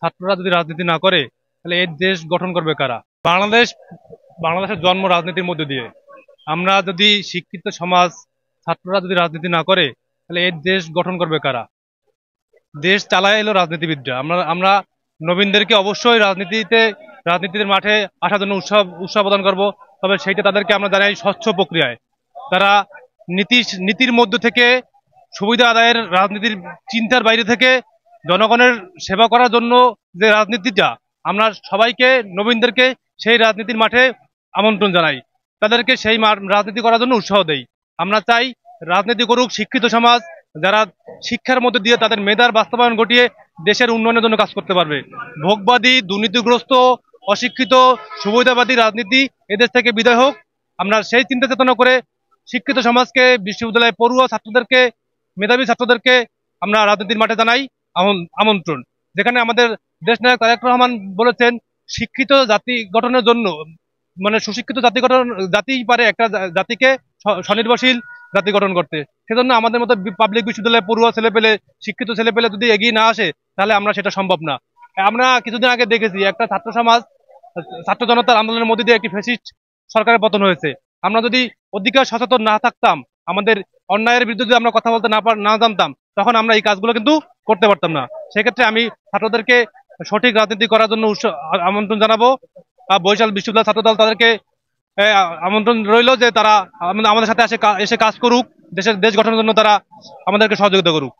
ছাত্ররা যদি রাজনীতি না করে তাহলে এই দেশ গঠন করবে কারা? বাংলাদেশের জন্ম রাজনীতির মধ্যে দিয়ে। আমরা যদি শিক্ষিত সমাজ, ছাত্ররা যদি রাজনীতি না করে তাহলে এই দেশ গঠন করবে কারা? দেশ চালায় এলো রাজনীতিবিদরা। আমরা আমরা নবীনদেরকে অবশ্যই রাজনীতির মাঠে আসার জন্য উৎসাহ প্রদান করব। তবে সেইটা তাদেরকে আমরা জানাই স্বচ্ছ প্রক্রিয়ায়। তারা নীতির মধ্য থেকে, সুবিধা আদায়ের রাজনীতির চিন্তার বাইরে থেকে জনগণের সেবা করার জন্য যে রাজনীতিটা, আমরা সবাইকে, নবীনদেরকে সেই রাজনীতির মাঠে আমন্ত্রণ জানাই। তাদেরকে সেই রাজনীতি করার জন্য উৎসাহ দেই। আমরা চাই রাজনীতি করুক শিক্ষিত সমাজ, যারা শিক্ষার মধ্যে দিয়ে তাদের মেধার বাস্তবায়ন ঘটিয়ে দেশের উন্নয়নের জন্য কাজ করতে পারবে। ভোগবাদী, দুর্নীতিগ্রস্ত, অশিক্ষিত, সুবিধাবাদী রাজনীতি এদেশ থেকে বিদায় হোক। আমরা সেই চিন্তা চেতনা করে শিক্ষিত সমাজকে, বিশ্ববিদ্যালয়ে পড়ুয়া ছাত্রদেরকে, মেধাবী ছাত্রদেরকে আমরা রাজনীতির মাঠে জানাই আমন্ত্রণ। যেখানে আমাদের দেশ নায়ক তারেক রহমান বলেছেন, শিক্ষিত জাতি গঠনের জন্য, মানে সুশিক্ষিত জাতিই পারে একটা জাতিকে স্বনির্ভরশীল জাতি গঠন করতে। সেজন্য আমাদের মতো পাবলিক বিশ্ববিদ্যালয়ে পড়ুয়া ছেলেপেলে, শিক্ষিত ছেলেপেলে যদি এগিয়ে না আসে তাহলে আমরা সেটা সম্ভব না। আমরা কিছুদিন আগে দেখেছি একটা ছাত্র জনতার আন্দোলনের মধ্যে দিয়ে একটি ফ্যাসিস্ট সরকারের পতন হয়েছে। আমরা যদি অধিকার সচেতন না থাকতাম, আমাদের অন্যায়ের বিরুদ্ধে যদি আমরা কথা বলতে না জানতাম, তখন আমরা এই কাজগুলো কিন্তু করতে পারতাম না। সেক্ষেত্রে আমি ছাত্রদেরকে সঠিক রাজনীতি করার জন্য আমন্ত্রণ জানাবো। বরিশাল বিশ্ববিদ্যালয় ছাত্রদল তাদেরকে আমন্ত্রণ রইল যে তারা আমাদের সাথে এসে কাজ করুক, দেশ গঠনের জন্য তারা আমাদেরকে সহযোগিতা করুক।